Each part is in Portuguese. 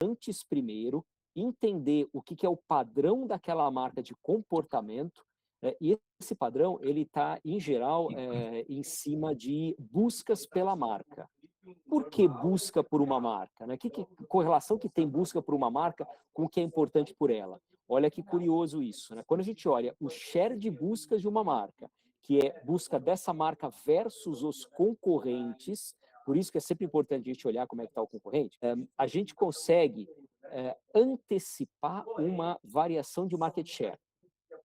antes primeiro, entender o que é o padrão daquela marca de comportamento, e esse padrão ele está, em geral, em cima de buscas pela marca. Por que busca por uma marca? Né? Que correlação que tem busca por uma marca com o que é importante por ela? Olha que curioso isso. Né? Quando a gente olha o share de buscas de uma marca, que é busca dessa marca versus os concorrentes, por isso que é sempre importante a gente olhar como é que está o concorrente, a gente consegue antecipar uma variação de market share.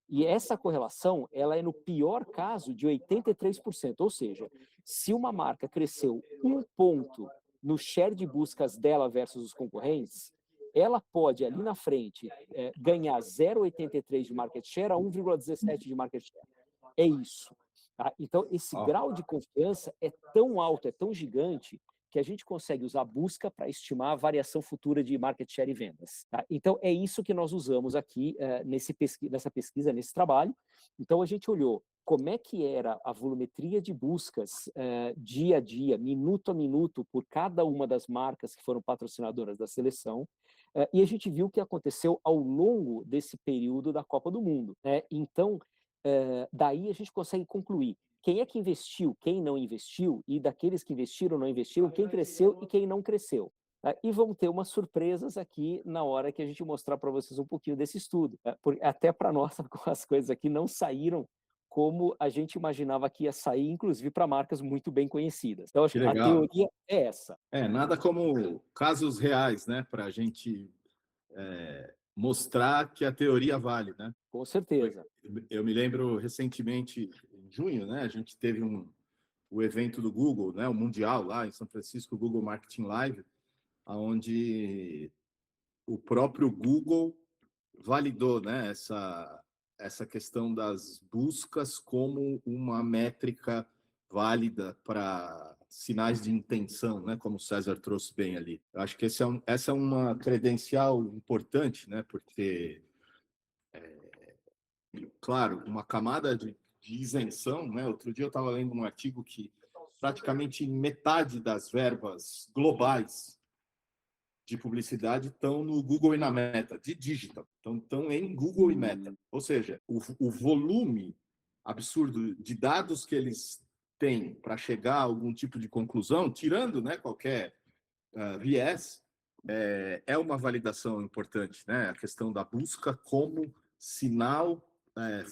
E essa correlação, ela é no pior caso de 83%, ou seja, se uma marca cresceu 1 ponto no share de buscas dela versus os concorrentes, ela pode ali na frente ganhar 0,83 de market share a 1,17 de market share. É isso. Tá? Então, esse grau de confiança é tão alto, é tão gigante, que a gente consegue usar a busca para estimar a variação futura de market share e vendas. Tá? Então, é isso que nós usamos aqui nessa pesquisa, nesse trabalho. Então, a gente olhou como é que era a volumetria de buscas dia a dia, minuto a minuto, por cada uma das marcas que foram patrocinadoras da seleção, e a gente viu o que aconteceu ao longo desse período da Copa do Mundo. Né? Então, daí a gente consegue concluir quem é que investiu, quem não investiu, e daqueles que investiram, não investiram, quem cresceu e quem não cresceu. E vamos ter umas surpresas aqui na hora que a gente mostrar para vocês um pouquinho desse estudo. Até para nós, as coisas aqui não saíram como a gente imaginava que ia sair, inclusive para marcas muito bem conhecidas. Então, Que a legal. teoria é essa. Nada como casos reais, né, para a gente mostrar que a teoria vale, né? Com certeza. Eu me lembro recentemente, em junho, né, a gente teve o evento do Google, né, o Mundial lá em São Francisco, o Google Marketing Live, onde o próprio Google validou, né, essa questão das buscas como uma métrica válida para sinais de intenção, né, como o César trouxe bem ali. Eu acho que essa é uma credencial importante, né, porque, claro, uma camada de isenção, né, outro dia eu estava lendo um artigo que praticamente metade das verbas globais de publicidade estão no Google e na Meta, de digital. Então, estão em Google e Meta. Ou seja, o volume absurdo de dados que eles têm para chegar a algum tipo de conclusão, tirando, né, qualquer viés, é uma validação importante, né? A questão da busca como sinal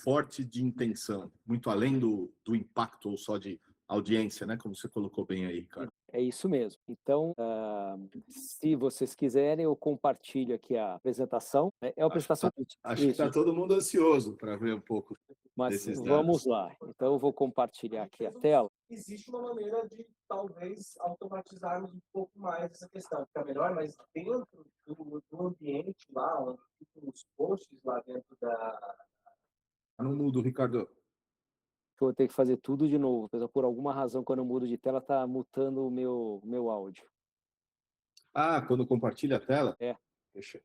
forte de intenção, muito além do impacto ou só de audiência, né? Como você colocou bem aí, Ricardo. É isso mesmo. Então, se vocês quiserem, eu compartilho aqui a apresentação. É uma apresentação. Acho que está Isso, todo mundo ansioso para ver um pouco mas desses vamos dados. lá. Então, eu vou compartilhar aqui a tela. Existe uma maneira de talvez automatizarmos um pouco mais essa questão, ficar melhor, mas dentro do ambiente lá, onde ficam os posts lá dentro da. Não mudo, Ricardo. Eu vou ter que fazer tudo de novo. Por alguma razão, quando eu mudo de tela, está mutando o meu áudio. Quando compartilha a tela? É. Deixa.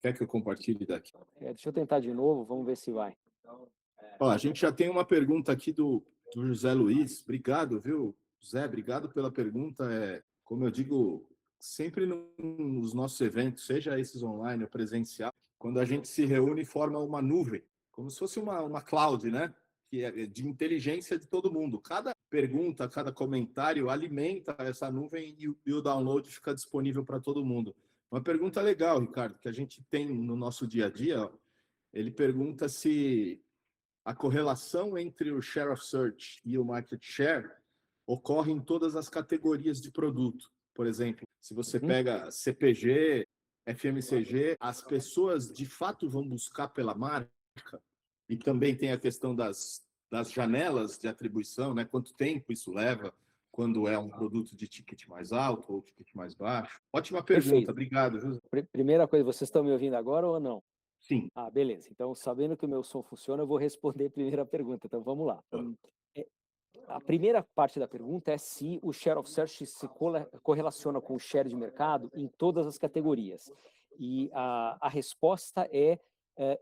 Quer que eu compartilhe daqui? Deixa eu tentar de novo, vamos ver se vai. Ó, a gente já tem uma pergunta aqui do José Luiz. Obrigado, viu, Zé? Obrigado pela pergunta. Como eu digo, sempre nos nossos eventos, seja esses online ou presencial, quando a gente se reúne, forma uma nuvem, como se fosse uma cloud, né? Que é de inteligência de todo mundo. Cada pergunta, cada comentário alimenta essa nuvem e o download fica disponível para todo mundo. Uma pergunta legal, Ricardo, que a gente tem no nosso dia a dia. Ó, ele pergunta se a correlação entre o share of search e o market share ocorre em todas as categorias de produto. Por exemplo, se você pega CPG, FMCG, as pessoas de fato vão buscar pela marca, e também tem a questão das janelas de atribuição, né? Quanto tempo isso leva quando é um produto de ticket mais alto ou ticket mais baixo. Ótima pergunta, obrigado. José. Primeira coisa, vocês estão me ouvindo agora ou não? Sim. Beleza. Então, sabendo que o meu som funciona, eu vou responder a primeira pergunta. Então, vamos lá. A primeira parte da pergunta é se o share of search se correlaciona com o share de mercado em todas as categorias. E a resposta é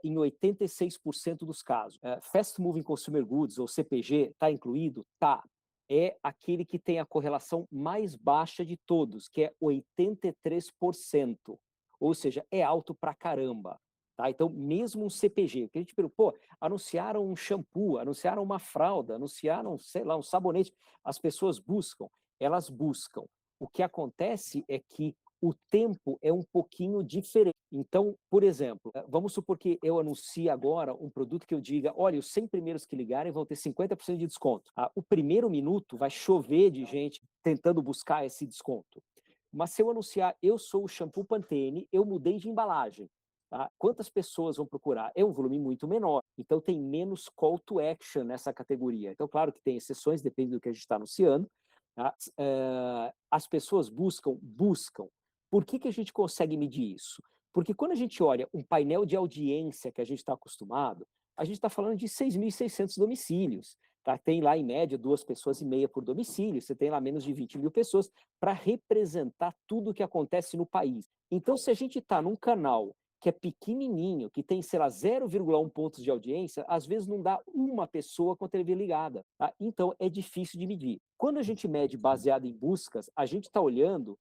em 86% dos casos. Fast Moving Consumer Goods, ou CPG, está incluído? Tá. É aquele que tem a correlação mais baixa de todos, que é 83%. ou seja, é alto pra caramba. Tá? Então, mesmo um CPG, que a gente perguntou, pô, anunciaram um shampoo, anunciaram uma fralda, anunciaram, sei lá, um sabonete, as pessoas buscam, elas buscam. O que acontece é que o tempo é um pouquinho diferente. Então, por exemplo, vamos supor que eu anuncie agora um produto que eu diga, olha, os 100 primeiros que ligarem vão ter 50% de desconto. O primeiro minuto vai chover de gente tentando buscar esse desconto. Mas se eu anunciar, eu sou o shampoo Pantene, eu mudei de embalagem. Tá? Quantas pessoas vão procurar? É um volume muito menor. Então, tem menos call to action nessa categoria. Então, claro que tem exceções, depende do que a gente está anunciando. Tá? As pessoas buscam. Por que a gente consegue medir isso? Porque quando a gente olha um painel de audiência que a gente está acostumado, a gente está falando de 6.600 domicílios. Tá? Tem lá, em média, 2,5 pessoas por domicílio. Você tem lá menos de 20 mil pessoas para representar tudo o que acontece no país. Então, se a gente está num canal que é pequenininho, que tem, sei lá, 0,1 pontos de audiência, às vezes não dá uma pessoa com a TV ligada. Tá? Então, é difícil de medir. Quando a gente mede baseado em buscas, a gente está olhando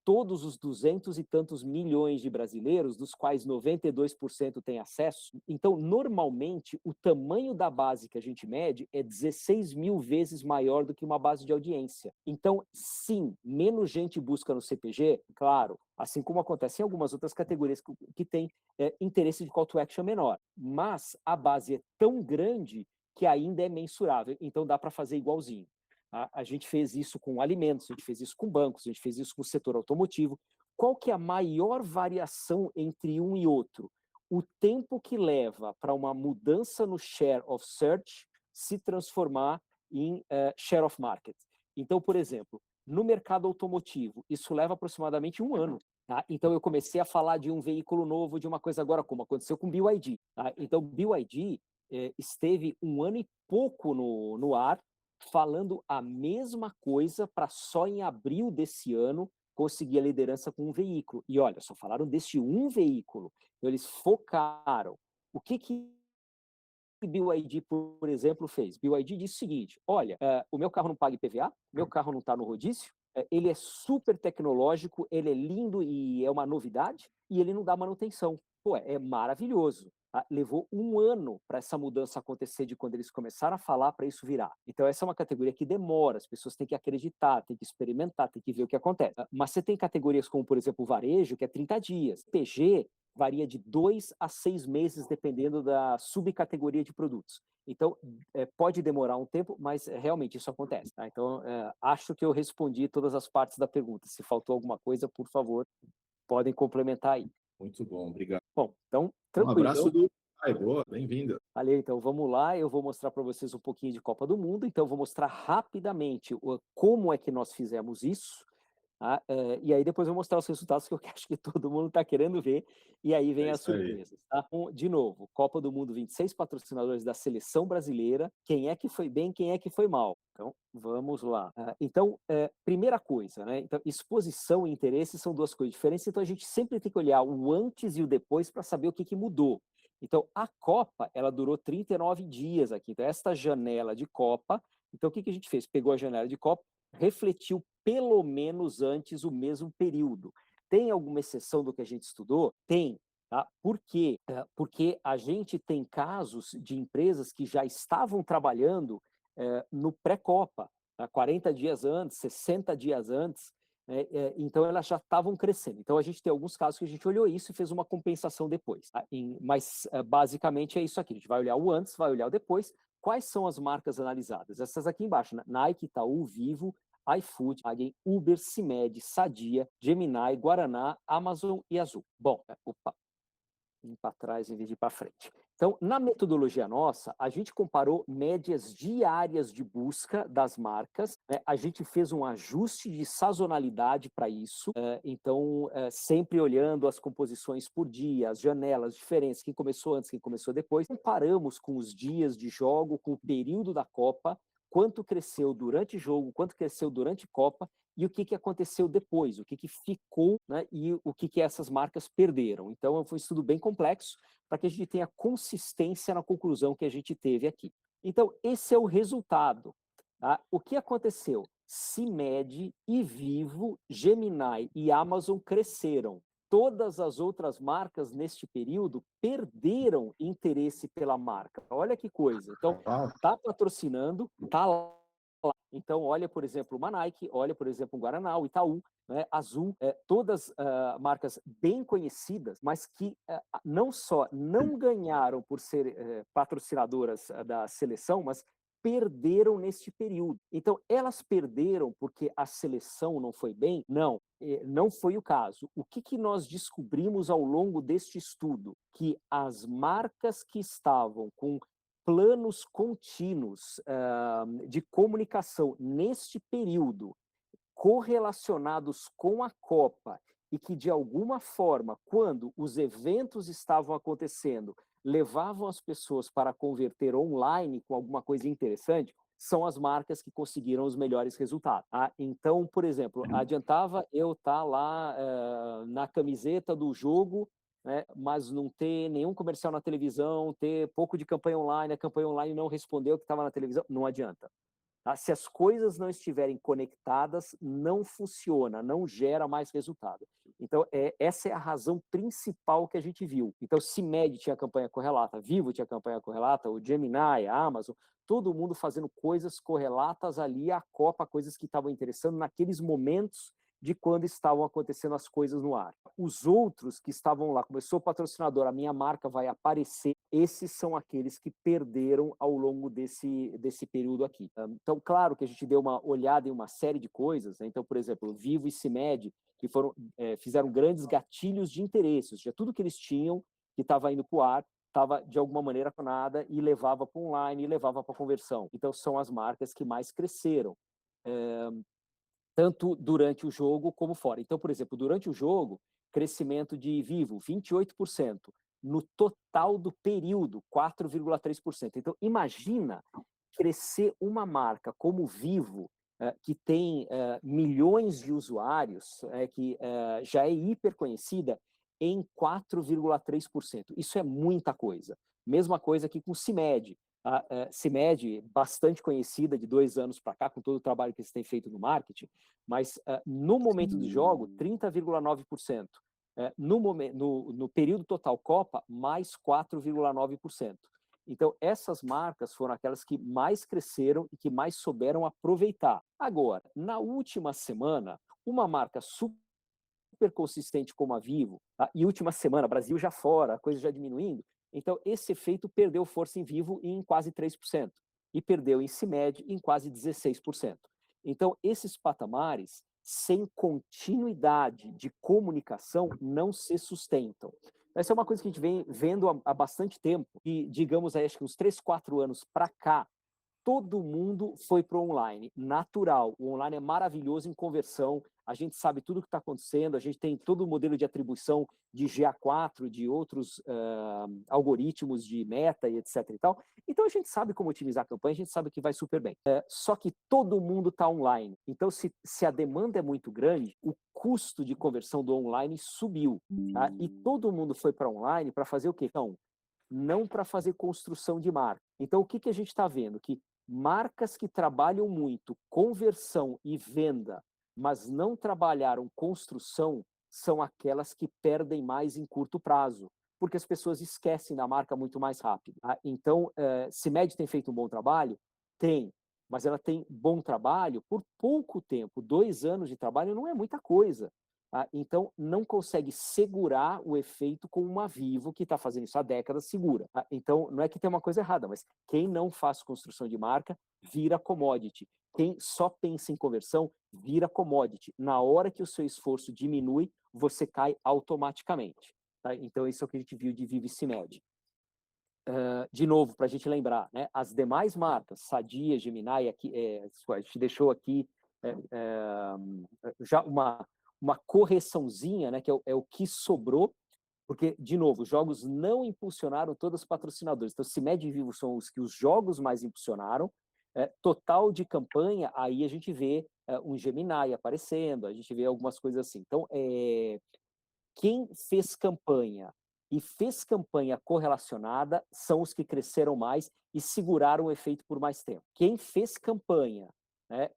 todos os 200 e tantos milhões de brasileiros, dos quais 92% têm acesso. Então, normalmente, o tamanho da base que a gente mede é 16 mil vezes maior do que uma base de audiência. Então, sim, menos gente busca no CPG, claro, assim como acontece em algumas outras categorias que têm interesse de call to action menor. Mas a base é tão grande que ainda é mensurável, então dá para fazer igualzinho. A gente fez isso com alimentos, a gente fez isso com bancos, a gente fez isso com o setor automotivo. Qual que é a maior variação entre um e outro? O tempo que leva para uma mudança no share of search se transformar em share of market. Então, por exemplo, no mercado automotivo, isso leva aproximadamente 1 ano. Tá? Então, eu comecei a falar de um veículo novo, de uma coisa agora, como aconteceu com o BYD. Tá? Então, BYD esteve 1 ano e pouco no ar, falando a mesma coisa para só em abril desse ano conseguir a liderança com um veículo. E olha, só falaram desse um veículo. Então, eles focaram. O que BYD, por exemplo, fez? BYD disse o seguinte, olha, o meu carro não paga IPVA, meu carro não está no rodízio, ele é super tecnológico, ele é lindo e é uma novidade, e ele não dá manutenção. Pô, é maravilhoso. Tá? Levou 1 ano para essa mudança acontecer de quando eles começaram a falar para isso virar. Então, essa é uma categoria que demora, as pessoas têm que acreditar, têm que experimentar, têm que ver o que acontece. Mas você tem categorias como, por exemplo, o varejo, que é 30 dias. PG varia de 2 a 6 meses, dependendo da subcategoria de produtos. Então, pode demorar um tempo, mas realmente isso acontece. Tá? Então, acho que eu respondi todas as partes da pergunta. Se faltou alguma coisa, por favor, podem complementar aí. Muito bom, obrigado. Bom, então, Um abraço tranquilo. boa, bem-vinda. Valeu, então vamos lá, eu vou mostrar para vocês um pouquinho de Copa do Mundo, então vou mostrar rapidamente como é que nós fizemos isso, tá? E aí depois eu vou mostrar os resultados que eu acho que todo mundo está querendo ver, e aí vem as surpresas. Tá? De novo, Copa do Mundo, 26 patrocinadores da seleção brasileira, quem é que foi bem, quem é que foi mal. Então, vamos lá. Então, primeira coisa, né? Então, exposição e interesse são 2 coisas diferentes, então a gente sempre tem que olhar o antes e o depois para saber o que mudou. Então, a Copa, ela durou 39 dias aqui. Então, esta janela de Copa, então o que a gente fez? Pegou a janela de Copa, refletiu pelo menos antes o mesmo período. Tem alguma exceção do que a gente estudou? Tem. Tá? Por quê? Porque a gente tem casos de empresas que já estavam trabalhando no pré-Copa, tá? 40 dias antes, 60 dias antes, então elas já estavam crescendo. Então a gente tem alguns casos que a gente olhou isso e fez uma compensação depois. Tá? Mas basicamente é isso aqui, a gente vai olhar o antes, vai olhar o depois. Quais são as marcas analisadas? Essas aqui embaixo, né? Nike, Itaú, Vivo, iFood, Hagen, Uber, Cimed, Sadia, Gemini, Guaraná, Amazon e Azul. Bom, opa, vim para trás em vez de ir para frente. Então, na metodologia nossa, a gente comparou médias diárias de busca das marcas, né? A gente fez um ajuste de sazonalidade para isso, então, sempre olhando as composições por dia, as janelas diferentes, quem começou antes, quem começou depois. Comparamos com os dias de jogo, com o período da Copa, quanto cresceu durante o jogo, quanto cresceu durante a Copa, e o que aconteceu depois, o que ficou, né, e o que essas marcas perderam. Então, foi um estudo bem complexo para que a gente tenha consistência na conclusão que a gente teve aqui. Então, esse é o resultado. Tá? O que aconteceu? Cimed e Vivo, Gemini e Amazon cresceram. todas as outras marcas neste período perderam interesse pela marca. Olha que coisa. Então, está patrocinando, está lá. Então, olha, por exemplo, uma Nike, olha, por exemplo, o Guaraná, o Itaú, né, Azul, todas marcas bem conhecidas, mas que não só não ganharam por ser patrocinadoras da seleção, mas perderam neste período. Então, elas perderam porque a seleção não foi bem? Não, não foi o caso. O que nós descobrimos ao longo deste estudo? Que as marcas que estavam com planos contínuos de comunicação neste período, correlacionados com a Copa, e que, de alguma forma, quando os eventos estavam acontecendo, levavam as pessoas para converter online com alguma coisa interessante, são as marcas que conseguiram os melhores resultados. Então, por exemplo, adiantava eu estar lá na camiseta do jogo, né, mas não ter nenhum comercial na televisão, ter pouco de campanha online, a campanha online não respondeu o que estava na televisão, não adianta. Se as coisas não estiverem conectadas, não funciona, não gera mais resultado. Então, essa é a razão principal que a gente viu. Então, CIMED tinha campanha correlata, Vivo tinha campanha correlata, o Gemini, a Amazon, todo mundo fazendo coisas correlatas ali à Copa, coisas que estavam interessando naqueles momentos de quando estavam acontecendo as coisas no ar. Os outros que estavam lá, como eu sou patrocinador, a minha marca vai aparecer, esses são aqueles que perderam ao longo desse período aqui. Então, claro que a gente deu uma olhada em uma série de coisas, né? Então, por exemplo, Vivo e CIMED, que fizeram grandes gatilhos de interesse, ou seja, tudo que eles tinham que estava indo para o ar, estava de alguma maneira com nada e levava para online, e levava para conversão. Então, são as marcas que mais cresceram. Tanto durante o jogo como fora. Então, por exemplo, durante o jogo, crescimento de Vivo, 28%. No total do período, 4,3%. Então, imagina crescer uma marca como Vivo, que tem milhões de usuários, que já é hiper conhecida, em 4,3%. Isso é muita coisa. Mesma coisa aqui com CIMED. A CIMED, bastante conhecida de 2 anos para cá, com todo o trabalho que eles têm feito no marketing, mas no momento do jogo, 30,9%. No período total Copa, mais 4,9%. Então, essas marcas foram aquelas que mais cresceram e que mais souberam aproveitar. Agora, na última semana, uma marca super consistente como a Vivo, e última semana, Brasil já fora, a coisa já diminuindo, então esse efeito perdeu força em Vivo em quase 3%, e perdeu em CIMED em quase 16%. Então, esses patamares, sem continuidade de comunicação, não se sustentam. Essa é uma coisa que a gente vem vendo há bastante tempo, e, digamos, aí, acho que uns 3, 4 anos para cá, todo mundo foi para o online, natural. O online é maravilhoso em conversão, a gente sabe tudo o que está acontecendo, a gente tem todo o modelo de atribuição de GA4, de outros algoritmos de meta e etc. e tal. Então, a gente sabe como otimizar a campanha, a gente sabe que vai super bem. Só que todo mundo está online. Então, se a demanda é muito grande, o custo de conversão do online subiu. Tá? E todo mundo foi para online para fazer o quê? Não para fazer construção de marca. Então, o que a gente está vendo? Que marcas que trabalham muito conversão e venda, mas não trabalharam construção, são aquelas que perdem mais em curto prazo, porque as pessoas esquecem da marca muito mais rápido. Então, CIMED tem feito um bom trabalho? Tem, mas ela tem bom trabalho por pouco tempo. 2 anos de trabalho não é muita coisa. Então, não consegue segurar o efeito como uma Vivo, que está fazendo isso há décadas, segura. Então, não é que tem uma coisa errada, mas quem não faz construção de marca vira commodity. Quem só pensa em conversão vira commodity. Na hora que o seu esforço diminui, você cai automaticamente. Tá? Então, isso é o que a gente viu de Vivo e CIMED. De novo, para a gente lembrar, né? As demais marcas, Sadia, Gemini, aqui, a gente deixou aqui já uma correçãozinha, né, que é o que sobrou, porque, de novo, os jogos não impulsionaram todos os patrocinadores. Então, CIMED e Vivo são os que os jogos mais impulsionaram. Total de campanha, aí a gente vê um Gemini aparecendo, a gente vê algumas coisas assim. Então, quem fez campanha e fez campanha correlacionada são os que cresceram mais e seguraram o efeito por mais tempo. Quem fez campanha né,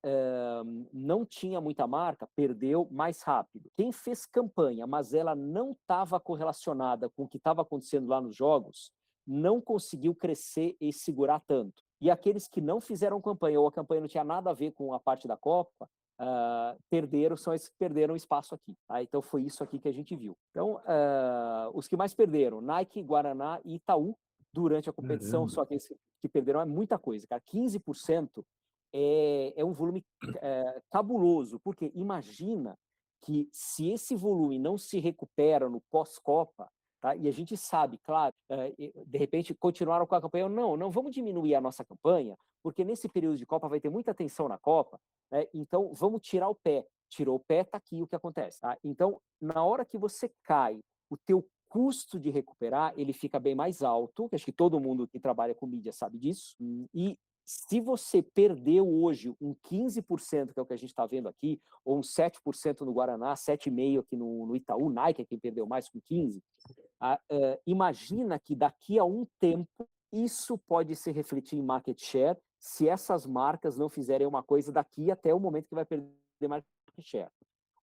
não tinha muita marca, perdeu mais rápido. Quem fez campanha, mas ela não estava correlacionada com o que estava acontecendo lá nos jogos, não conseguiu crescer e segurar tanto. E aqueles que não fizeram campanha, ou a campanha não tinha nada a ver com a parte da Copa, são esses que perderam espaço aqui. Tá? Então foi isso aqui que a gente viu. Então, os que mais perderam, Nike, Guaraná e Itaú, durante a competição, só que esses que perderam é muita coisa, cara. 15% é um volume cabuloso, porque imagina que se esse volume não se recupera no pós-Copa, tá? E a gente sabe, claro, de repente continuaram com a campanha, não vamos diminuir a nossa campanha, porque nesse período de Copa vai ter muita tensão na Copa, né? Então vamos tirar o pé. Tirou o pé, tá aqui o que acontece. Tá? Então, na hora que você cai, o teu custo de recuperar, ele fica bem mais alto, acho que todo mundo que trabalha com mídia sabe disso, e se você perdeu hoje um 15%, que é o que a gente está vendo aqui, ou um 7% no Guaraná, 7,5% aqui no Itaú, Nike é quem perdeu mais com 15%, imagina que daqui a um tempo isso pode se refletir em market share se essas marcas não fizerem uma coisa daqui até o momento que vai perder market share.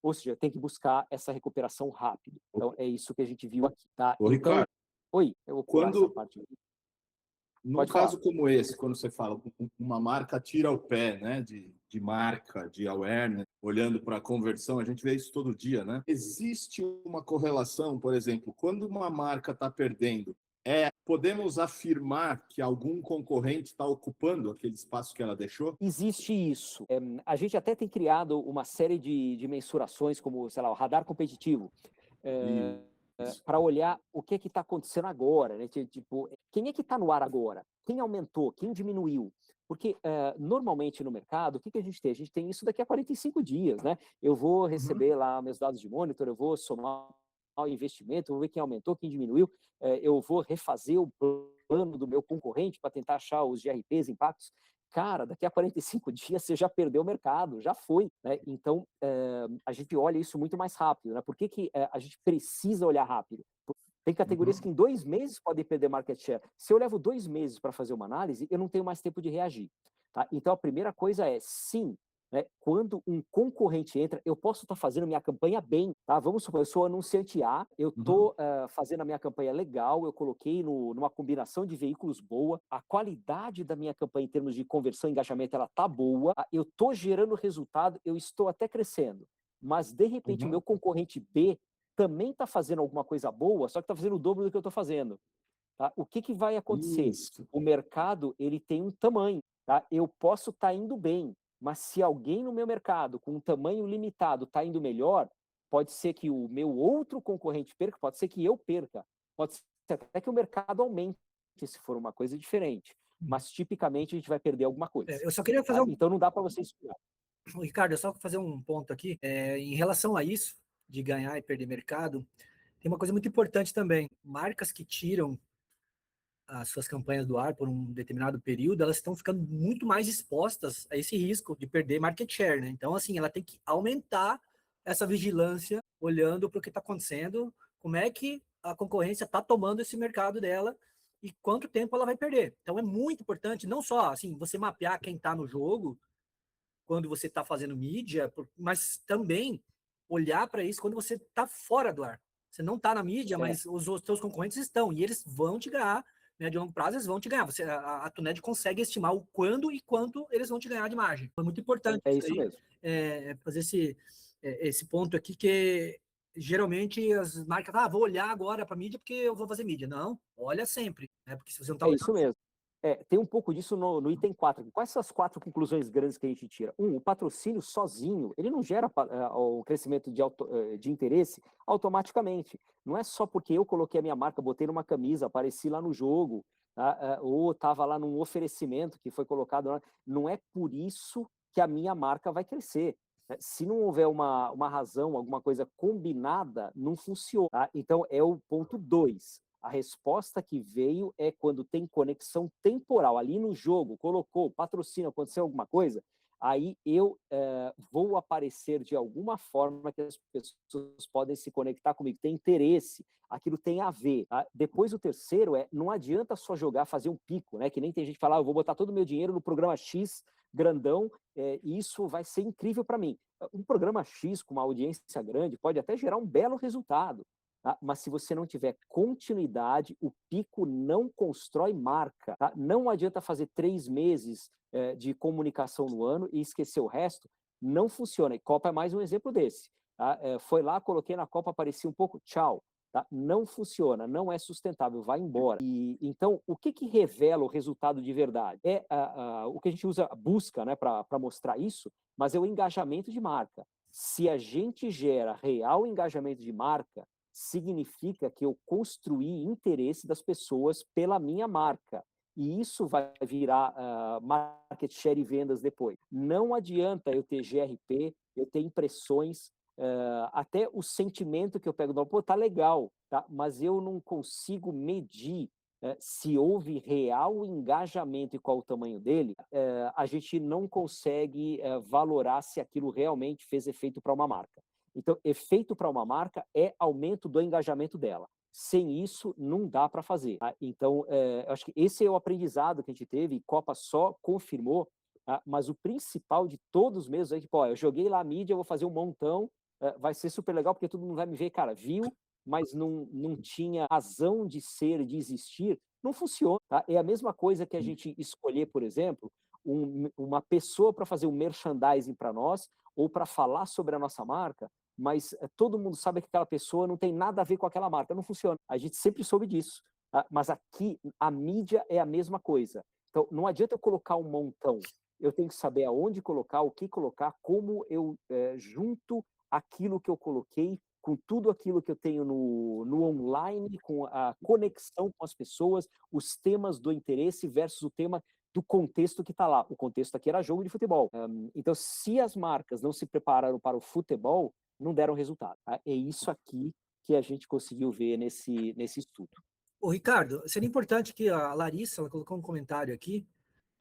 Ou seja, tem que buscar essa recuperação rápido. Então, é isso que a gente viu aqui. Tá? Ô, então, Ricardo, oi, eu vou pular essa parte aqui. Num caso como esse, quando você fala uma marca tira o pé, né, de marca, de awareness, olhando para a conversão, a gente vê isso todo dia, né? Existe uma correlação, por exemplo, quando uma marca está perdendo, podemos afirmar que algum concorrente está ocupando aquele espaço que ela deixou? Existe isso. A gente até tem criado uma série de mensurações, como, sei lá, o radar competitivo, para olhar o que está acontecendo agora, né? Tipo, quem é que está no ar agora? Quem aumentou? Quem diminuiu? Porque, normalmente, no mercado, o que a gente tem? A gente tem isso daqui a 45 dias, né? Eu vou receber lá meus dados de monitor, eu vou somar o investimento, vou ver quem aumentou, quem diminuiu, eu vou refazer o plano do meu concorrente para tentar achar os GRPs, impactos. Cara, daqui a 45 dias você já perdeu o mercado, já foi. Né? Então, a gente olha isso muito mais rápido. Né? Por que a gente precisa olhar rápido? Tem categorias que em 2 meses podem perder market share. Se eu levo 2 meses para fazer uma análise, eu não tenho mais tempo de reagir. Tá? Então, a primeira coisa é, sim, né, quando um concorrente entra, eu posso estar fazendo minha campanha bem. Tá? Vamos supor, eu sou anunciante A, eu estou fazendo a minha campanha legal, eu coloquei numa combinação de veículos boa, a qualidade da minha campanha em termos de conversão e engajamento ela está boa, eu estou gerando resultado, eu estou até crescendo. Mas, de repente, o meu concorrente B também está fazendo alguma coisa boa, só que está fazendo o dobro do que eu estou fazendo. Tá? O que vai acontecer? Isso. O mercado ele tem um tamanho. Tá? Eu posso estar indo bem, mas se alguém no meu mercado com um tamanho limitado está indo melhor, pode ser que o meu outro concorrente perca, pode ser que eu perca, pode ser até que o mercado aumente se for uma coisa diferente. Mas tipicamente a gente vai perder alguma coisa. Eu só queria fazer Então não dá para você esperar. Ricardo, só fazer um ponto aqui. Em relação a isso, de ganhar e perder mercado, tem uma coisa muito importante também. Marcas que tiram as suas campanhas do ar por um determinado período, elas estão ficando muito mais expostas a esse risco de perder market share, né? Então, assim, ela tem que aumentar essa vigilância, olhando para o que está acontecendo, como é que a concorrência está tomando esse mercado dela e quanto tempo ela vai perder. Então, é muito importante, não só, assim, você mapear quem está no jogo, quando você está fazendo mídia, mas também olhar para isso quando você está fora do ar. Você não está na mídia, mas os seus concorrentes estão, e eles vão te ganhar, né, de longo prazo eles vão te ganhar. A Tuned consegue estimar o quando e quanto eles vão te ganhar de margem. É muito importante isso mesmo. Fazer esse ponto aqui, que geralmente as marcas, vou olhar agora para mídia porque eu vou fazer mídia. Não, olha sempre, né, porque se você não está olhando... isso mesmo. Tem um pouco disso no item 4. Quais são as 4 conclusões grandes que a gente tira? O patrocínio sozinho, ele não gera o crescimento de interesse automaticamente. Não é só porque eu coloquei a minha marca, botei numa camisa, apareci lá no jogo, tá? Ou estava lá num oferecimento que foi colocado lá. Não é por isso que a minha marca vai crescer. Se não houver uma razão, alguma coisa combinada, não funciona. Tá? Então, é o ponto 2. A resposta que veio é quando tem conexão temporal. Ali no jogo, colocou patrocínio, aconteceu alguma coisa, aí eu vou aparecer de alguma forma que as pessoas podem se conectar comigo, tem interesse, aquilo tem a ver. Tá? Depois o terceiro não adianta só jogar, fazer um pico, né? Que nem tem gente que fala, eu vou botar todo o meu dinheiro no programa X grandão, e isso vai ser incrível para mim. Um programa X com uma audiência grande pode até gerar um belo resultado, tá? Mas se você não tiver continuidade, o pico não constrói marca. Tá? Não adianta fazer 3 meses de comunicação no ano e esquecer o resto, não funciona. E Copa é mais um exemplo desse. Tá? Foi lá, coloquei na Copa, aparecia um pouco, tchau. Tá? Não funciona, não é sustentável, vai embora. E então, o que revela o resultado de verdade? É o que a gente usa, a busca, né, para mostrar isso, mas é o engajamento de marca. Se a gente gera real engajamento de marca, significa que eu construí interesse das pessoas pela minha marca. E isso vai virar market share e vendas depois. Não adianta eu ter GRP, eu ter impressões, até o sentimento que eu pego do pô, tá legal, tá? Mas eu não consigo medir se houve real engajamento e qual o tamanho dele, a gente não consegue valorar se aquilo realmente fez efeito para uma marca. Então, efeito para uma marca é aumento do engajamento dela. Sem isso, não dá para fazer. Tá? Então, eu acho que esse é o aprendizado que a gente teve, e Copa só confirmou, tá? Mas o principal de todos mesmo é que, pô, eu joguei lá a mídia, eu vou fazer um montão, vai ser super legal, porque todo mundo vai me ver, cara, viu, mas não tinha razão de ser, de existir, não funciona. Tá? É a mesma coisa que a gente escolher, por exemplo, uma pessoa para fazer um merchandising para nós, ou para falar sobre a nossa marca, mas todo mundo sabe que aquela pessoa não tem nada a ver com aquela marca, não funciona. A gente sempre soube disso. Tá? Mas aqui, a mídia é a mesma coisa. Então, não adianta eu colocar um montão. Eu tenho que saber aonde colocar, o que colocar, como eu junto aquilo que eu coloquei com tudo aquilo que eu tenho no online, com a conexão com as pessoas, os temas do interesse versus o tema do contexto que está lá. O contexto aqui era jogo de futebol. Então, se as marcas não se prepararam para o futebol, não deram resultado. Tá? É isso aqui que a gente conseguiu ver nesse estudo. Ô, Ricardo, seria importante que a Larissa, ela colocou um comentário aqui,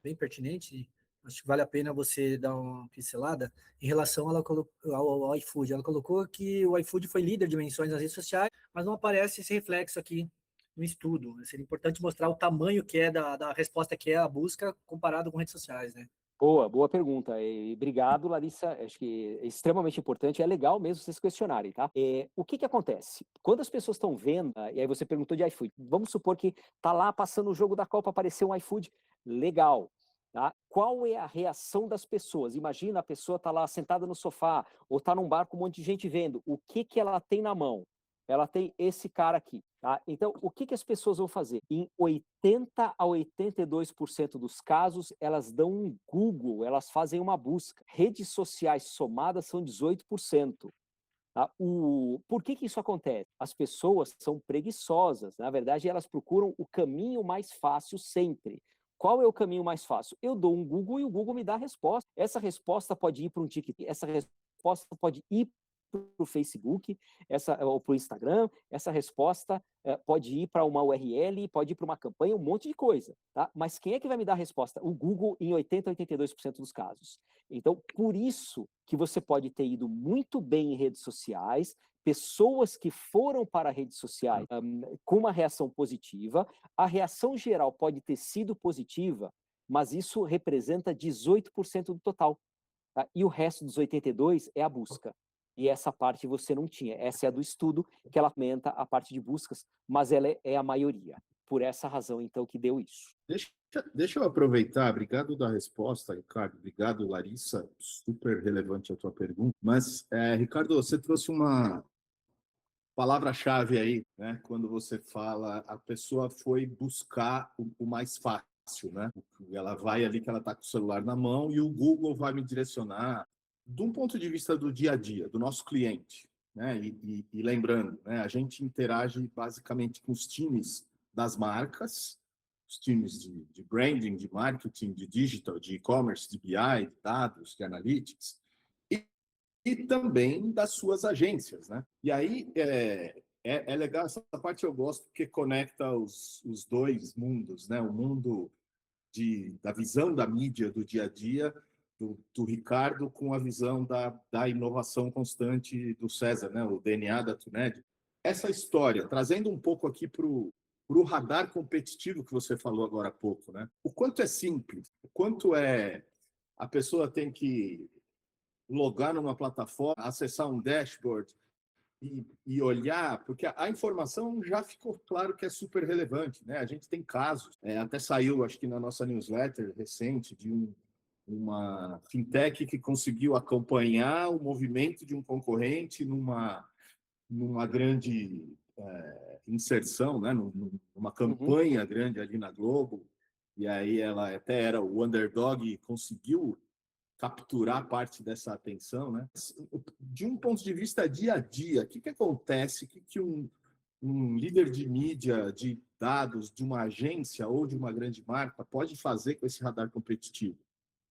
bem pertinente, acho que vale a pena você dar uma pincelada, em relação ao iFood. Ela colocou que o iFood foi líder de menções nas redes sociais, mas não aparece esse reflexo aqui no estudo. Seria importante mostrar o tamanho que é da resposta que é a busca comparado com redes sociais, né? Boa pergunta. E obrigado, Larissa. Acho que é extremamente importante. É legal mesmo vocês questionarem, tá? O que acontece? Quando as pessoas estão vendo, e aí você perguntou de iFood, vamos supor que tá lá passando o jogo da Copa, apareceu um iFood, legal. Tá? Qual é a reação das pessoas? Imagina a pessoa tá lá sentada no sofá, ou tá num bar com um monte de gente vendo. O que ela tem na mão? Ela tem esse cara aqui. Tá? Então, o que as pessoas vão fazer? Em 80 a 82% dos casos, elas dão um Google, elas fazem uma busca. Redes sociais somadas são 18%. Tá? Por que isso acontece? As pessoas são preguiçosas. Na verdade, elas procuram o caminho mais fácil sempre. Qual é o caminho mais fácil? Eu dou um Google e o Google me dá a resposta. Essa resposta pode ir para um TikTok, essa resposta pode ir para o Facebook, ou para o Instagram, essa resposta pode ir para uma URL, pode ir para uma campanha, um monte de coisa. Tá? Mas quem é que vai me dar a resposta? O Google em 80 a 82% dos casos. Então, por isso que você pode ter ido muito bem em redes sociais, pessoas que foram para redes sociais com uma reação positiva, a reação geral pode ter sido positiva, mas isso representa 18% do total. Tá? E o resto dos 82% é a busca. E essa parte você não tinha. Essa é a do estudo, que ela aumenta a parte de buscas, mas ela é a maioria. Por essa razão, então, que deu isso. Deixa eu aproveitar. Obrigado da resposta, Ricardo. Obrigado, Larissa. Super relevante a tua pergunta. Mas, Ricardo, você trouxe uma palavra-chave aí, né? Quando você fala, a pessoa foi buscar o mais fácil, né? Ela vai ali que ela está com o celular na mão e o Google vai me direcionar de um ponto de vista do dia a dia, do nosso cliente, né? E lembrando, né? A gente interage basicamente com os times das marcas, os times de branding, de marketing, de digital, de e-commerce, de BI, de dados, de analytics, e também das suas agências, né? E aí é legal, essa parte eu gosto, porque conecta os dois mundos, né? O mundo da visão da mídia do dia a dia, do Ricardo, com a visão da inovação constante do César, né? O DNA da Tuned. Essa história, trazendo um pouco aqui para o radar competitivo que você falou agora há pouco, né? O quanto é simples, o quanto é a pessoa tem que logar numa plataforma, acessar um dashboard e olhar, porque a informação já ficou claro que é super relevante, né? A gente tem casos, até saiu, acho que na nossa newsletter recente, de uma fintech que conseguiu acompanhar o movimento de um concorrente numa grande inserção, né? Numa campanha grande ali na Globo, e aí ela até era o underdog e conseguiu capturar parte dessa atenção, né? De um ponto de vista dia a dia, o que acontece? O que um líder de mídia, de dados, de uma agência ou de uma grande marca pode fazer com esse radar competitivo?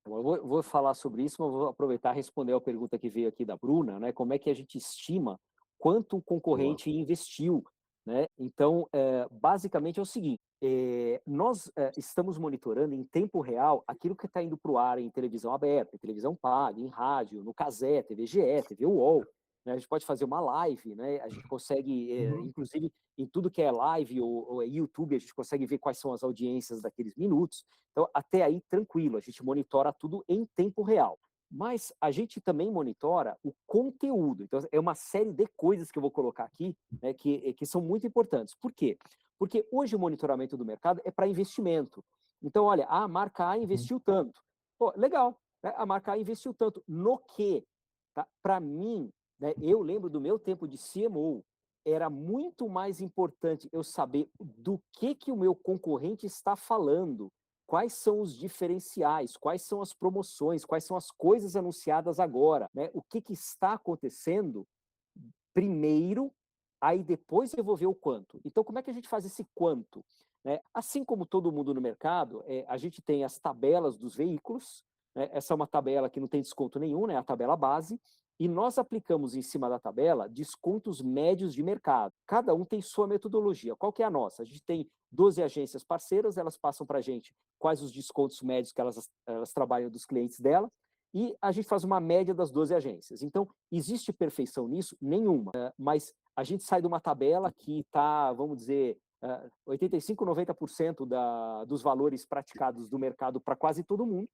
Eu vou falar sobre isso, mas vou aproveitar e responder a pergunta que veio aqui da Bruna, né? Como é que a gente estima quanto o concorrente investiu, né? Então, basicamente é o seguinte, nós estamos monitorando em tempo real aquilo que está indo para o ar em televisão aberta, em televisão paga, em rádio, no Cazé, TVGE, TV UOL, né? A gente pode fazer uma live, né? A gente consegue, inclusive, em tudo que é live ou YouTube, a gente consegue ver quais são as audiências daqueles minutos. Então, até aí, tranquilo, a gente monitora tudo em tempo real. Mas a gente também monitora o conteúdo. Então, é uma série de coisas que eu vou colocar aqui, né, que são muito importantes. Por quê? Porque hoje o monitoramento do mercado é para investimento. Então, olha, a marca A investiu tanto. Pô, legal, né? A marca A investiu tanto. No quê? Tá? Para mim, né, eu lembro do meu tempo de CMO, era muito mais importante eu saber do que o meu concorrente está falando, quais são os diferenciais, quais são as promoções, quais são as coisas anunciadas agora, né? O que está acontecendo primeiro, aí depois eu vou ver o quanto. Então, como é que a gente faz esse quanto? Né? Assim como todo mundo no mercado, a gente tem as tabelas dos veículos, né? Essa é uma tabela que não tem desconto nenhum, né? A tabela base, e nós aplicamos em cima da tabela descontos médios de mercado. Cada um tem sua metodologia. Qual que é a nossa? A gente tem 12 agências parceiras, elas passam para a gente quais os descontos médios que elas trabalham dos clientes dela, e a gente faz uma média das 12 agências. Então, existe perfeição nisso? Nenhuma. Mas a gente sai de uma tabela que está, vamos dizer, 85%, 90% dos valores praticados do mercado para quase todo mundo,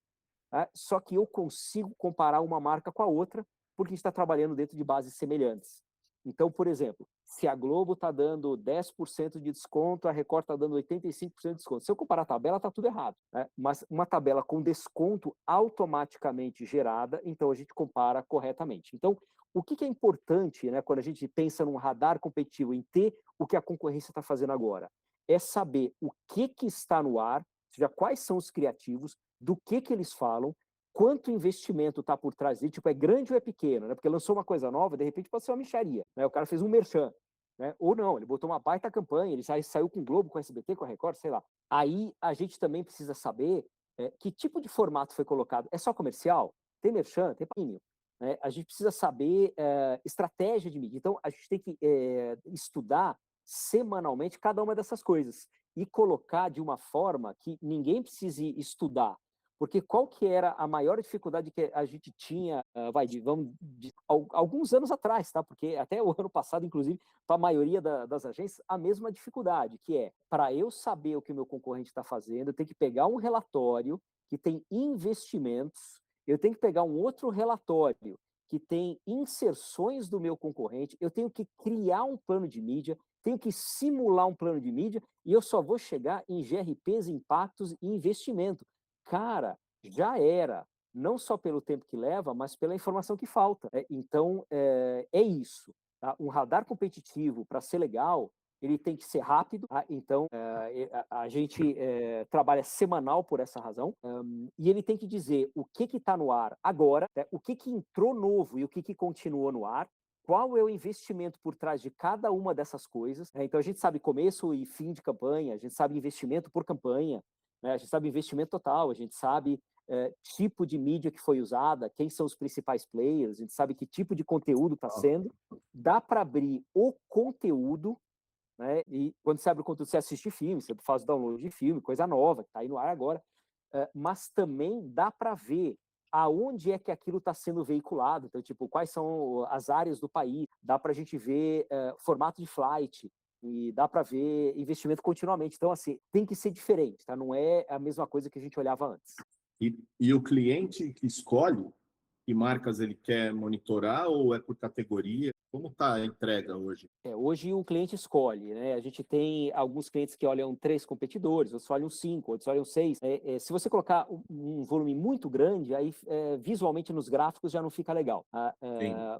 só que eu consigo comparar uma marca com a outra, porque a gente está trabalhando dentro de bases semelhantes. Então, por exemplo, se a Globo está dando 10% de desconto, a Record está dando 85% de desconto. Se eu comparar a tabela, está tudo errado, né? Mas uma tabela com desconto automaticamente gerada, então a gente compara corretamente. Então, o que é importante, né, quando a gente pensa num radar competitivo, em ter o que a concorrência está fazendo agora? É saber o que está no ar, ou seja, quais são os criativos, do que eles falam, quanto investimento está por trás dele, tipo, é grande ou é pequeno, né? Porque lançou uma coisa nova, de repente pode ser uma mixaria, né? O cara fez um merchan, né? Ou não, ele botou uma baita campanha, ele saiu com o Globo, com o SBT, com a Record, sei lá. Aí a gente também precisa saber que tipo de formato foi colocado. É só comercial? Tem merchan? Tem paninho? Né? A gente precisa saber estratégia de mídia. Então, a gente tem que estudar semanalmente cada uma dessas coisas e colocar de uma forma que ninguém precise estudar. Porque qual que era a maior dificuldade que a gente tinha, alguns anos atrás, tá? Porque até o ano passado, inclusive, para a maioria das agências, a mesma dificuldade, que é, para eu saber o que o meu concorrente está fazendo, eu tenho que pegar um relatório que tem investimentos, eu tenho que pegar um outro relatório que tem inserções do meu concorrente, eu tenho que criar um plano de mídia, tenho que simular um plano de mídia, e eu só vou chegar em GRPs, impactos e investimento. Cara, já era, não só pelo tempo que leva, mas pela informação que falta. Então, é isso. Tá? Um radar competitivo, para ser legal, ele tem que ser rápido. Tá? Então, a gente trabalha semanal por essa razão. E ele tem que dizer o que está no ar agora, né? O que entrou novo e o que continuou no ar. Qual é o investimento por trás de cada uma dessas coisas? Né? Então, a gente sabe começo e fim de campanha, a gente sabe investimento por campanha, né? A gente sabe investimento total, a gente sabe tipo de mídia que foi usada, quem são os principais players, a gente sabe que tipo de conteúdo está sendo. Dá para abrir o conteúdo, né? E quando você abre o conteúdo, você assiste filme, você faz o download de filme, coisa nova, que está aí no ar agora. Mas também dá para ver aonde é que aquilo está sendo veiculado. Então, tipo, quais são as áreas do país. Dá para a gente ver formato de flight, e dá para ver investimento continuamente. Então, assim, tem que ser diferente, tá? Não é a mesma coisa que a gente olhava antes. E o cliente que escolhe que marcas ele quer monitorar ou é por categoria? Como está a entrega hoje? Hoje o cliente escolhe, né? A gente tem alguns clientes que olham 3 competidores, outros olham 5, outros olham 6. Se você colocar um volume muito grande, aí visualmente nos gráficos já não fica legal.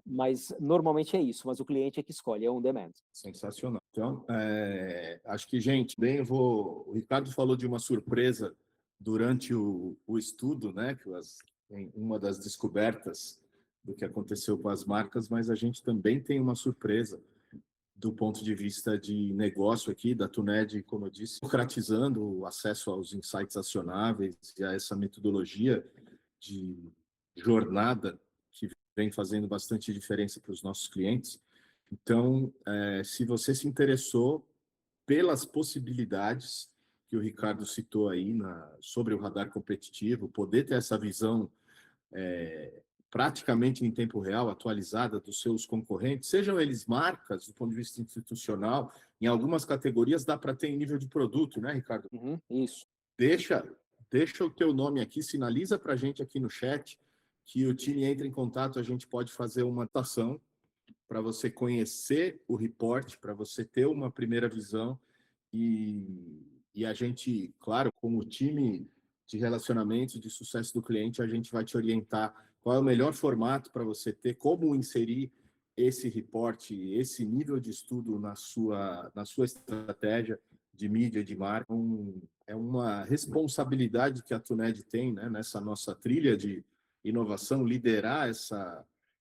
Mas normalmente é isso, mas o cliente é que escolhe, é on demand. Sensacional. Então, acho que, gente, o Ricardo falou de uma surpresa durante o estudo, né? Que uma das descobertas do que aconteceu com as marcas, mas a gente também tem uma surpresa do ponto de vista de negócio aqui, da Tuned, como eu disse, democratizando o acesso aos insights acionáveis e a essa metodologia de jornada que vem fazendo bastante diferença para os nossos clientes. Então, se você se interessou pelas possibilidades que o Ricardo citou aí sobre o radar competitivo, poder ter essa visão praticamente em tempo real, atualizada dos seus concorrentes, sejam eles marcas, do ponto de vista institucional, em algumas categorias dá para ter em nível de produto, né, Ricardo? Isso. Deixa o teu nome aqui, sinaliza para a gente aqui no chat que o time entra em contato, a gente pode fazer uma atuação para você conhecer o report, para você ter uma primeira visão e a gente, claro, como time de relacionamento, de sucesso do cliente, a gente vai te orientar qual é o melhor formato para você ter, como inserir esse report, esse nível de estudo na sua estratégia de mídia, de marca. É uma responsabilidade que a Tuned tem, né, nessa nossa trilha de inovação, liderar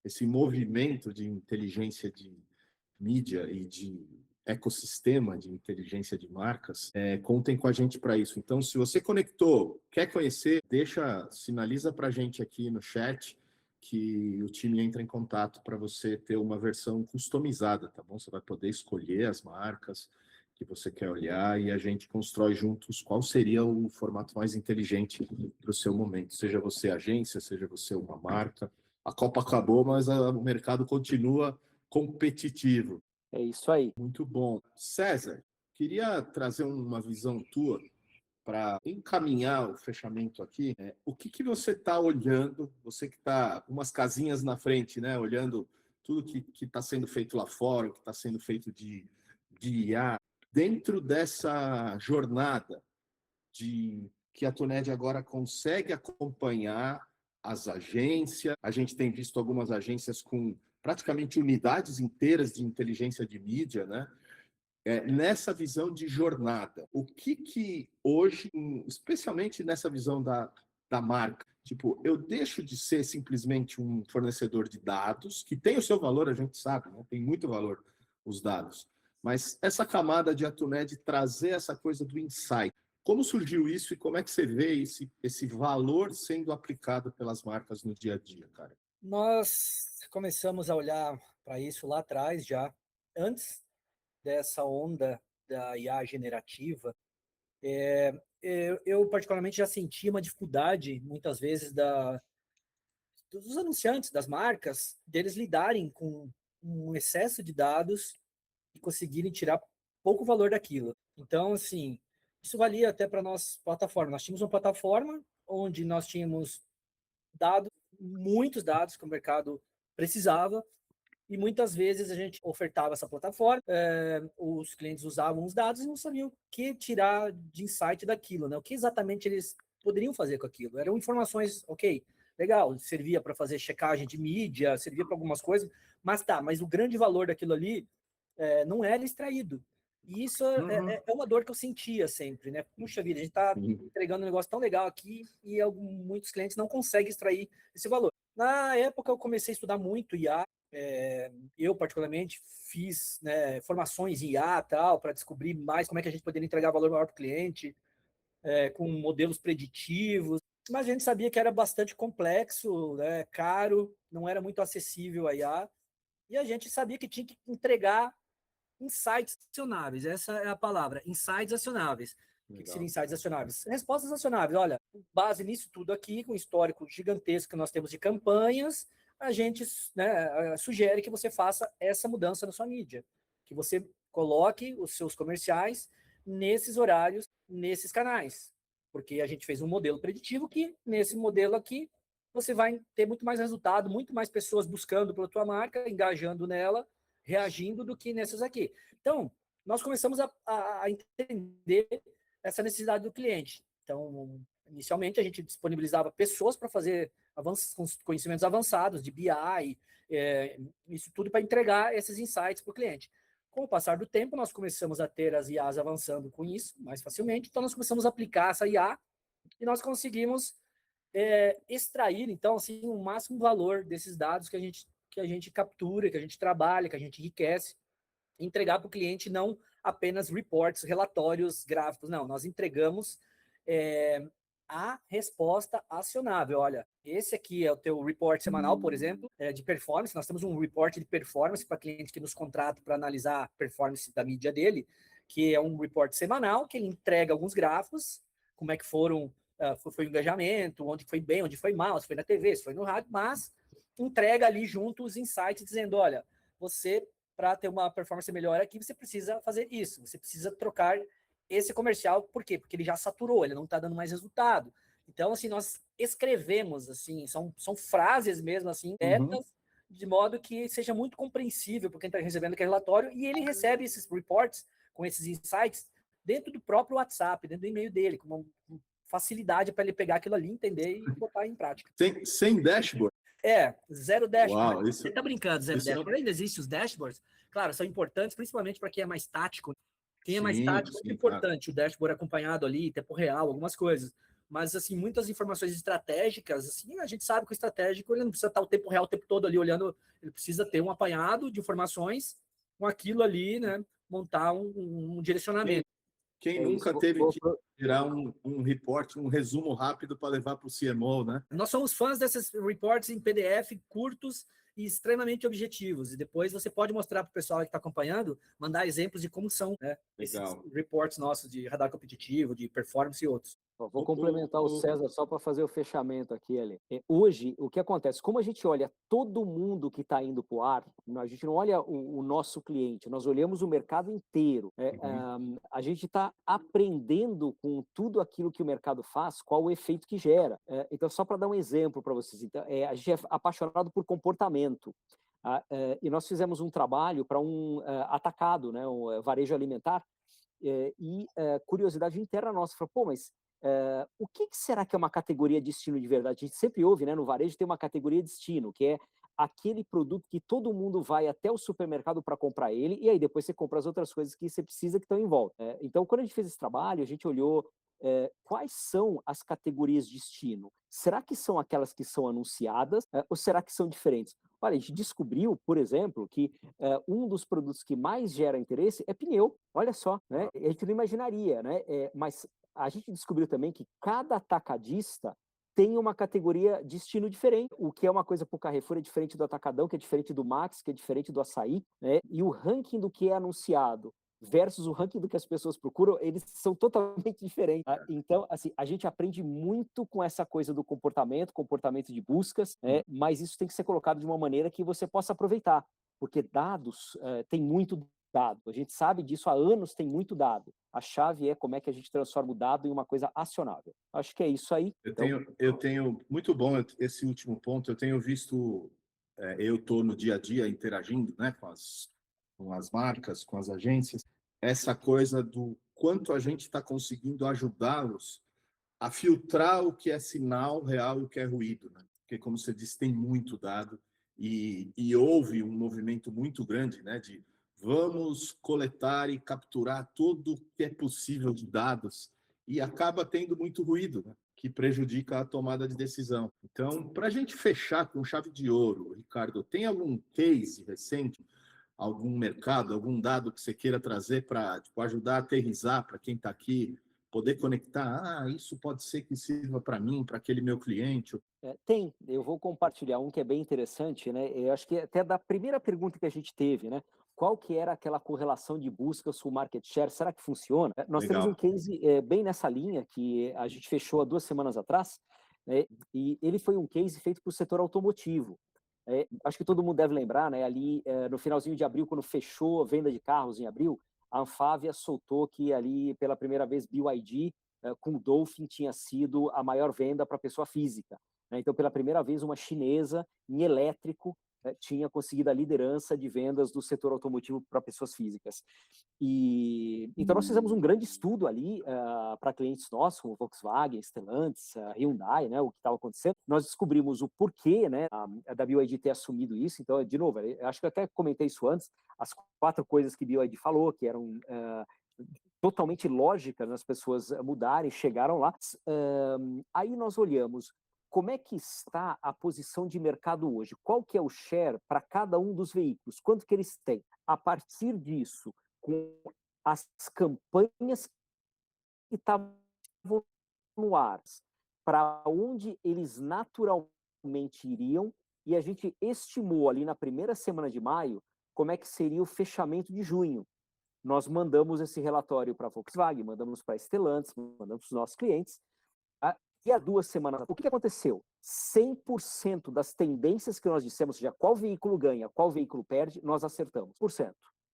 esse movimento de inteligência de mídia e de ecossistema de inteligência de marcas, contem com a gente para isso. Então, se você conectou, quer conhecer, sinaliza para a gente aqui no chat que o time entra em contato para você ter uma versão customizada, tá bom? Você vai poder escolher as marcas que você quer olhar e a gente constrói juntos qual seria o formato mais inteligente para o seu momento. Seja você agência, seja você uma marca. A Copa acabou, mas o mercado continua competitivo. É isso aí. Muito bom. César, queria trazer uma visão tua para encaminhar o fechamento aqui. O que você está olhando, você que está umas casinhas na frente, né, olhando tudo que está sendo feito lá fora, o que está sendo feito de IA, dentro dessa jornada que a Tuned agora consegue acompanhar as agências. A gente tem visto algumas agências com praticamente unidades inteiras de inteligência de mídia, né? Nessa visão de jornada, o que hoje, especialmente nessa visão da marca, tipo, eu deixo de ser simplesmente um fornecedor de dados, que tem o seu valor, a gente sabe, né? Tem muito valor os dados, mas essa camada de Tuned trazer essa coisa do insight, como surgiu isso e como é que você vê esse valor sendo aplicado pelas marcas no dia a dia, cara? Nós começamos a olhar para isso lá atrás, já antes dessa onda da IA generativa. Eu particularmente já senti uma dificuldade, muitas vezes, dos anunciantes, das marcas, deles lidarem com um excesso de dados e conseguirem tirar pouco valor daquilo. Então, assim, isso valia até para nós plataforma. Nós tínhamos uma plataforma onde nós tínhamos dados, muitos dados que o mercado precisava, e muitas vezes a gente ofertava essa plataforma, os clientes usavam os dados e não sabiam o que tirar de insight daquilo, né? O que exatamente eles poderiam fazer com aquilo. Eram informações, ok, legal, servia para fazer checagem de mídia, servia para algumas coisas, mas o grande valor daquilo ali não era extraído. E isso é uma dor que eu sentia sempre, né? Puxa vida, a gente está entregando um negócio tão legal aqui e muitos clientes não conseguem extrair esse valor. Na época eu comecei a estudar muito IA, eu particularmente fiz, né, formações em IA tal, para descobrir mais como é que a gente poderia entregar valor maior para o cliente, com modelos preditivos, mas a gente sabia que era bastante complexo, né, caro, não era muito acessível a IA, e a gente sabia que tinha que entregar insights acionáveis, essa é a palavra, insights acionáveis. O que seriam insights acionáveis? Respostas acionáveis. Olha, base nisso tudo aqui, com o histórico gigantesco que nós temos de campanhas, a gente, né, sugere que você faça essa mudança na sua mídia, que você coloque os seus comerciais nesses horários, nesses canais. porque a gente fez um modelo preditivo que, nesse modelo aqui, você vai ter muito mais resultado, muito mais pessoas buscando pela tua marca, engajando nela, reagindo do que nessas aqui. Então, nós começamos a entender essa necessidade do cliente. Então, inicialmente, a gente disponibilizava pessoas para fazer conhecimentos avançados de BI, isso tudo para entregar esses insights para o cliente. Com o passar do tempo, nós começamos a ter as IAs avançando com isso mais facilmente, então nós começamos a aplicar essa IA e nós conseguimos extrair, então, assim, o máximo valor desses dados que a gente captura, que a gente trabalha, que a gente enriquece, entregar para o cliente não apenas reports, relatórios gráficos, não, nós entregamos a resposta acionável. Olha, esse aqui é o teu report semanal, por exemplo, de performance. Nós temos um report de performance para cliente que nos contrata para analisar a performance da mídia dele, que é um report semanal, que ele entrega alguns gráficos, como é que foi o engajamento, onde foi bem, onde foi mal, se foi na TV, se foi no rádio, mas entrega ali junto os insights dizendo, olha, você, para ter uma performance melhor aqui, você precisa fazer isso, você precisa trocar esse comercial, por quê? Porque ele já saturou, ele não está dando mais resultado. Então, assim, nós escrevemos, assim, são frases mesmo, assim, retas, de modo que seja muito compreensível para quem está recebendo aquele relatório, e ele recebe esses reports com esses insights dentro do próprio WhatsApp, dentro do e-mail dele, com uma facilidade para ele pegar aquilo ali, entender e botar em prática. Sem dashboard? Zero dashboard. Uau, Você está brincando, zero dashboard. Ainda existem os dashboards. Claro, são importantes, principalmente para quem é mais tático. Quem é mais tático é importante, o dashboard acompanhado ali, tempo real, algumas coisas. Mas, assim, muitas informações estratégicas, assim, a gente sabe que o estratégico ele não precisa estar o tempo real, o tempo todo ali olhando, ele precisa ter um apanhado de informações com aquilo ali, né? Montar um direcionamento. Quem nunca teve que tirar um report, um resumo rápido para levar para o CMO, né? Nós somos fãs desses reports em PDF curtos e extremamente objetivos. E depois você pode mostrar para o pessoal que está acompanhando, mandar exemplos de como são, né, esses reports nossos de radar competitivo, de performance e outros. Vou complementar o César só para fazer o fechamento aqui, ali. Hoje, o que acontece? Como a gente olha todo mundo que está indo para o ar, a gente não olha o nosso cliente, nós olhamos o mercado inteiro. A gente está aprendendo com tudo aquilo que o mercado faz, qual o efeito que gera. Então, só para dar um exemplo para vocês, então, a gente é apaixonado por comportamento. E nós fizemos um trabalho para um atacado, né, um varejo alimentar, e curiosidade interna nossa, falou, pô, mas o que será que é uma categoria destino de verdade? A gente sempre ouve, né, no varejo tem uma categoria destino, que é aquele produto que todo mundo vai até o supermercado para comprar ele, e aí depois você compra as outras coisas que você precisa que estão em volta. Então, quando a gente fez esse trabalho, a gente olhou quais são as categorias de destino. Será que são aquelas que são anunciadas ou será que são diferentes? Olha, a gente descobriu, por exemplo, que um dos produtos que mais gera interesse é pneu. Olha só, né? A gente não imaginaria, né? Mas a gente descobriu também que cada atacadista tem uma categoria de destino diferente. O que é uma coisa para o Carrefour é diferente do Atacadão, que é diferente do Max, que é diferente do Açaí, né? E o ranking do que é anunciado versus o ranking do que as pessoas procuram, eles são totalmente diferentes. Então, assim, a gente aprende muito com essa coisa do comportamento de buscas, mas isso tem que ser colocado de uma maneira que você possa aproveitar, porque dados, tem muito dado. A gente sabe disso há anos, tem muito dado. A chave é como é que a gente transforma o dado em uma coisa acionável. Acho que é isso aí. Eu tenho muito bom esse último ponto. Eu tenho visto, eu estou no dia a dia interagindo, né, com as marcas, com as agências, essa coisa do quanto a gente está conseguindo ajudá-los a filtrar o que é sinal real e o que é ruído, né? Porque, como você disse, tem muito dado e houve um movimento muito grande, né, de vamos coletar e capturar tudo que é possível de dados e acaba tendo muito ruído, né, que prejudica a tomada de decisão. Então, para a gente fechar com chave de ouro, Ricardo, tem algum case recente, algum mercado, algum dado que você queira trazer para ajudar a aterrissar para quem está aqui, poder conectar, isso pode ser que sirva para mim, para aquele meu cliente? Tem, eu vou compartilhar um que é bem interessante, né? Eu acho que até da primeira pergunta que a gente teve, né? Qual que era aquela correlação de buscas com o market share? Será que funciona? Nós temos um case bem nessa linha que a gente fechou há 2 semanas atrás, né? E ele foi um case feito para o setor automotivo. Acho que todo mundo deve lembrar, né? Ali no finalzinho de abril, quando fechou a venda de carros em abril, a Anfávia soltou que ali pela primeira vez BYD com o Dolphin tinha sido a maior venda para pessoa física, né? Então, pela primeira vez, uma chinesa em elétrico tinha conseguido a liderança de vendas do setor automotivo para pessoas físicas. Então, nós fizemos um grande estudo ali para clientes nossos, como Volkswagen, Stellantis, Hyundai, né, o que estava acontecendo. Nós descobrimos o porquê, né, da BYD ter assumido isso. Então, de novo, eu acho que eu até comentei isso antes, as 4 coisas que BYD falou, que eram totalmente lógicas nas pessoas mudarem, chegaram lá. Aí nós olhamos como é que está a posição de mercado hoje, qual que é o share para cada um dos veículos, quanto que eles têm. A partir disso, com as campanhas que estavam no ar, para onde eles naturalmente iriam, e a gente estimou ali na primeira semana de maio como é que seria o fechamento de junho. Nós mandamos esse relatório para a Volkswagen, mandamos para a Stellantis, mandamos para os nossos clientes. E há 2 semanas, o que aconteceu? 100% das tendências que nós dissemos, ou seja, qual veículo ganha, qual veículo perde, nós acertamos.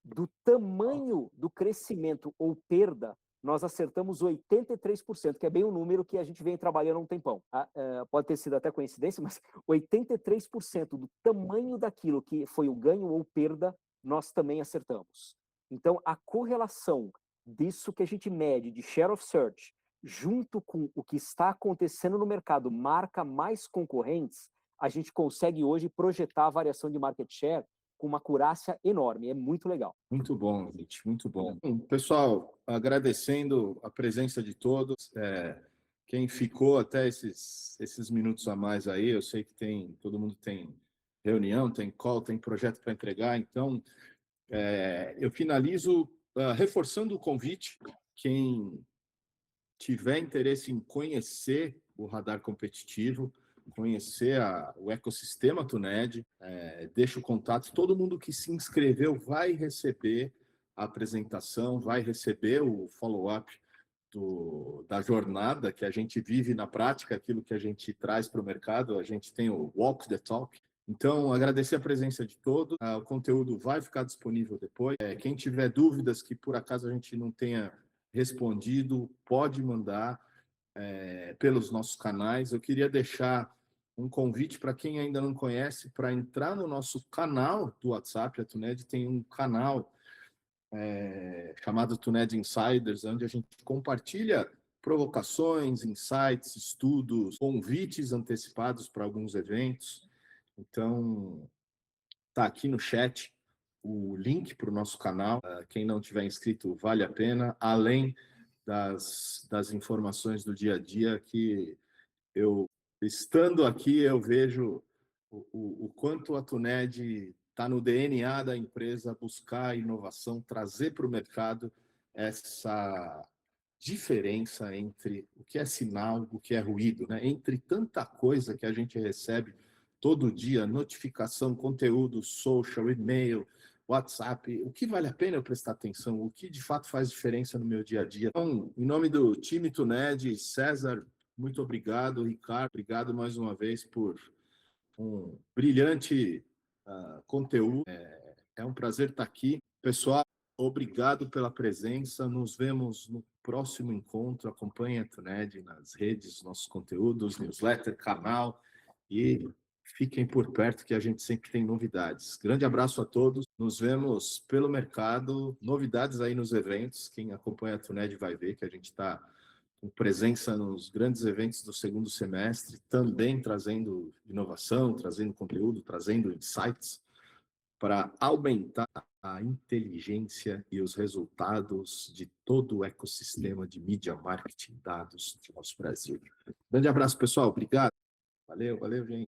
Do tamanho do crescimento ou perda, nós acertamos 83%, que é bem um número que a gente vem trabalhando há um tempão. Pode ter sido até coincidência, mas 83% do tamanho daquilo que foi o ganho ou perda, nós também acertamos. Então, a correlação disso que a gente mede de share of search, junto com o que está acontecendo no mercado, marca mais concorrentes, a gente consegue hoje projetar a variação de market share com uma acurácia enorme. É muito legal. Muito bom, gente, muito bom. Pessoal, agradecendo a presença de todos. Quem ficou até esses minutos a mais aí, eu sei que todo mundo tem reunião, tem call, tem projeto para entregar, então eu finalizo reforçando o convite. Quem tiver interesse em conhecer o radar competitivo, conhecer o ecossistema Tuned, deixa o contato. Todo mundo que se inscreveu vai receber a apresentação, vai receber o follow-up da jornada que a gente vive na prática, aquilo que a gente traz para o mercado. A gente tem o Walk the Talk. Então, agradecer a presença de todos. O conteúdo vai ficar disponível depois. Quem tiver dúvidas que por acaso a gente não tenha respondido, pode mandar pelos nossos canais. Eu queria deixar um convite para quem ainda não conhece, para entrar no nosso canal do WhatsApp. A Tuned tem um canal chamado Tuned Insiders, onde a gente compartilha provocações, insights, estudos, convites antecipados para alguns eventos. Então, está aqui no chat o link para o nosso canal. Quem não tiver inscrito, vale a pena, além das informações do dia a dia, que estando aqui, eu vejo o quanto a Tuned está no DNA da empresa, buscar inovação, trazer para o mercado essa diferença entre o que é sinal, o que é ruído, né? Entre tanta coisa que a gente recebe todo dia, notificação, conteúdo, social, e-mail, WhatsApp, o que vale a pena eu prestar atenção, o que de fato faz diferença no meu dia a dia. Então, em nome do time Tuned, César, muito obrigado, Ricardo, obrigado mais uma vez por um brilhante conteúdo. É um prazer estar aqui. Pessoal, obrigado pela presença. Nos vemos no próximo encontro. Acompanhe a Tuned nas redes, nossos conteúdos, newsletter, canal, e fiquem por perto que a gente sempre tem novidades. Grande abraço a todos. Nos vemos pelo mercado. Novidades aí nos eventos. Quem acompanha a Tuned vai ver que a gente está com presença nos grandes eventos do segundo semestre, também trazendo inovação, trazendo conteúdo, trazendo insights para aumentar a inteligência e os resultados de todo o ecossistema de mídia, marketing, dados do nosso Brasil. Grande abraço, pessoal. Obrigado. Valeu, gente.